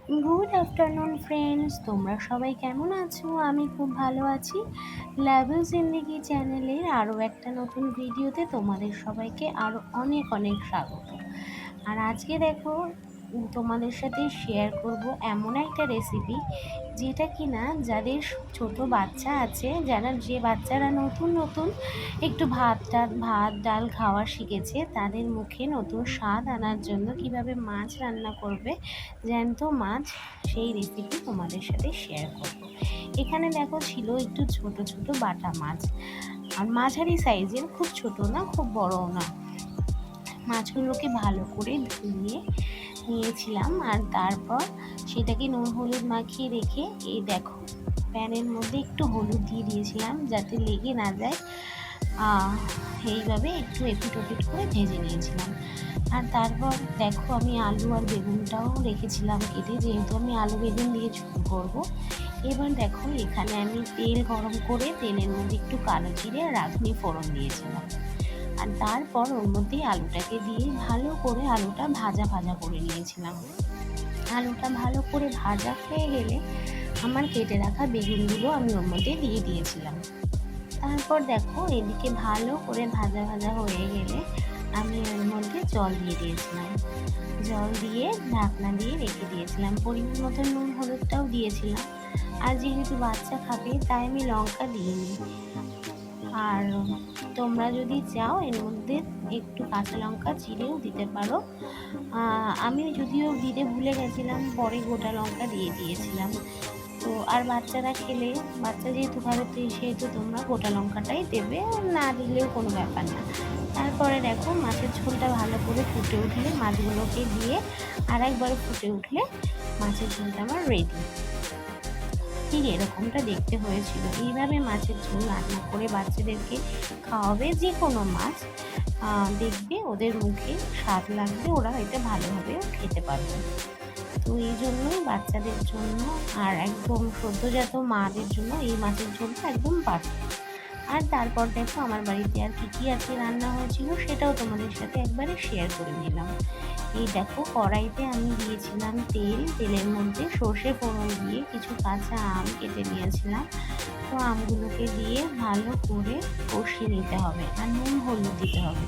Good afternoon friends, তোমরা সবাই কেমন আছো? আমি খুব ভালো আছি। লাভ ইউ জিন্দেগি চ্যানেলের আরও একটা নতুন ভিডিওতে তোমাদের সবাইকে আরও অনেক অনেক স্বাগত। আর আজকে দেখো, তোমাদের সাথে শেয়ার করব এমন একটা রেসিপি যেটা কিনা যাদের ছোট বাচ্চা আছে, যে বাচ্চারা নতুন নতুন একটু ভাত ডাল খাওয়া শিখেছে, তাদের মুখে নতুন স্বাদ আনার জন্য কিভাবে মাছ রান্না করবে, জ্যান্ত মাছ, সেই রেসিপি তোমাদের সাথে শেয়ার করব। এখানে দেখো ছিল একটু ছোট ছোট বাটা মাছ, আর মাঝারি সাইজের, খুব ছোট না খুব বড়ও না। মাছগুলোকে ভালো করে ধুয়ে নিয়েছিলাম, আর তারপর সেটাকে নুন হলুদ মাখিয়ে রেখে এই দেখো প্যানের মধ্যে একটু হলুদ দিয়ে দিয়েছিলাম যাতে লেগে না যায়। এইভাবে একটু এপিট ওপিট করে ভেজে নিয়েছিলাম। আর তারপর দেখো আমি আলু আর বেগুনটাও রেখেছিলাম কেটে, যেহেতু আমি আলু বেগুন দিয়ে ঝোল করবো। এবার দেখো এখানে আমি তেল গরম করে তেলের মধ্যে একটু কালো জিরে আর রাঁধুনি ফোড়ন দিয়েছিলাম। আর তারপর ওর মধ্যে আলুটাকে দিয়ে ভালো করে আলুটা ভাজা ভাজা করে নিয়েছিলাম। আলুটা ভালো করে ভাজা হয়ে গেলে আমার কেটে রাখা বেগুনগুলো আমি ওর মধ্যে দিয়ে দিয়েছিলাম। তারপর দেখো এদিকে ভালো করে ভাজা ভাজা হয়ে গেলে আমি ওর মধ্যে জল দিয়ে দিয়েছিলাম। জল দিয়ে ঢাকনা দিয়ে রেখে দিয়েছিলাম। পরিমাণ মতো নুন হলুদটাও দিয়েছিলাম। আর যেহেতু বাচ্চা খাবে তাই আমি লঙ্কা দিইনি। আর তোমরা যদি চাও এর মধ্যে একটু কাঁচা লঙ্কা চিড়েও দিতে পারো। আমি যদিও দিতে ভুলে গেছিলাম, পরে গোটা লঙ্কা দিয়ে দিয়েছিলাম। তো আর বাচ্চারা খেলে, বাচ্চা যেহেতু খাবে সেহেতু তোমরা গোটা লঙ্কাটাই দেবে, না দিলেও কোনো ব্যাপার না। তারপরে দেখো মাছের ঝোলটা ভালো করে ফুটে উঠলে মাছগুলোকে দিয়ে আর একবার ফুটে উঠলে মাছের ঝোলটা আমার রেডি। ঠিক এরকমটা দেখতে হয়েছিল। এইভাবে মাছের ঝোল রান্না করে বাচ্চাদেরকে খাওয়াবে, যে কোনো মাছ দেখবে ওদের মুখে স্বাদ লাগবে, ওরা এটা ভালোভাবে খেতে পারবে। তো এই জন্যই বাচ্চাদের জন্য আর একদম সদ্যজাত মাদের জন্য এই মাছের ঝোলটা একদম পারফেক্ট। আর তারপর দেখো আমার বাড়িতে আর কী আজকে রান্না হয়েছিল সেটাও তোমাদের সাথে একবারে শেয়ার করে নিলাম। এই দেখো কড়াইতে আমি দিয়েছিলাম তেলের মধ্যে সর্ষে ফোড়ন দিয়ে কিছু কাঁচা আম কেটে নিয়েছিলাম। তো আমগুলোকে দিয়ে ভালো করে কষিয়ে নিতে হবে, আর নুন হলুদ দিতে হবে।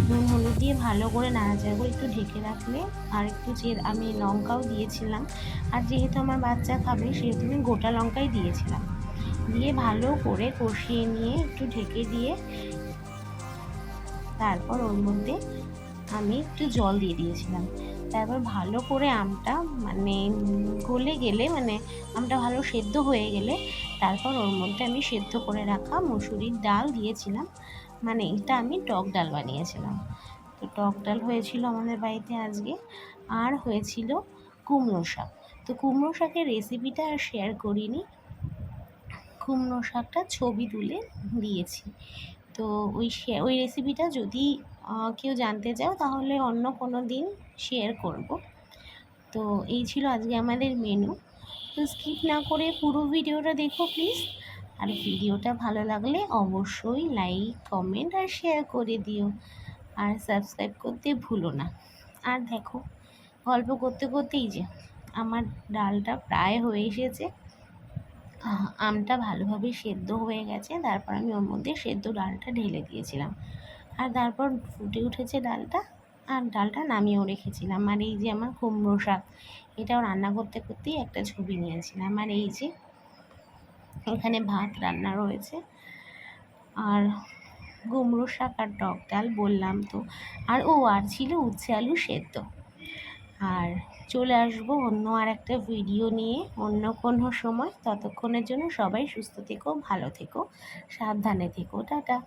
নুন হলুদ দিয়ে ভালো করে নাড়াচাড়া করে একটু ঢেকে রাখলে, আর একটু আমি লঙ্কাও দিয়েছিলাম। আর যেহেতু আমার বাচ্চা খাবে সেহেতু আমি গোটা লঙ্কাই দিয়েছিলাম। দিয়ে ভালো করে কষিয়ে নিয়ে একটু ঢেকে দিয়ে তারপর ওর মধ্যে আমি একটু জল দিয়ে দিয়েছিলাম। তারপর ভালো করে আমটা গলে গেলে, আমটা ভালো সেদ্ধ হয়ে গেলে তারপর ওর মধ্যে আমি সেদ্ধ করে রাখা মুসুরির ডাল দিয়েছিলাম। এটা আমি টক ডাল বানিয়েছিলাম। তো টক ডাল হয়েছিল আমাদের বাড়িতে আজকে। আর হয়েছিল কুমড়ো শাক। তো কুমড়ো শাকের রেসিপিটা আর শেয়ার করিনি, কুমড়ো শাকটা ছবি তুলে দিয়েছি। তো ওই রেসিপিটা যদি কেউ জানতে চাও তাহলে অন্য কোনো দিন শেয়ার করব। তো এই ছিল আজকে আমাদের মেনু। তো স্কিপ না করে পুরো ভিডিওটা দেখো প্লিজ। আর ভিডিওটা ভালো লাগলে অবশ্যই লাইক কমেন্ট আর শেয়ার করে দিও, আর সাবস্ক্রাইব করতে ভুলো না। আর দেখো গল্প করতে করতেই যে আমার ডালটা প্রায় হয়ে এসেছে, আমটা ভালোভাবে সেদ্ধ হয়ে গেছে। তারপর আমি ওর মধ্যে সেদ্ধ ডালটা ঢেলে দিয়েছিলাম, আর তারপর ফুটে উঠেছে ডালটা, আর ডালটা নামিয়েও রেখেছিলাম। আর এই যে আমার কুমড়ো শাক, এটাও রান্না করতে করতেই একটা ছবি নিয়েছিলাম। আর এই যে এখানে ভাত রান্না রয়েছে, আর কুমড়ো শাক আর টক ডাল বললাম তো। আর ছিল উচ্ছে আলু সেদ্ধ। আর চলে আসবো অন্য আর একটা ভিডিও নিয়ে অন্য কোনো সময়। ততক্ষণের জন্য সবাই সুস্থ থেকো, ভালো থেকো, সাবধানে থেকো, টাটা।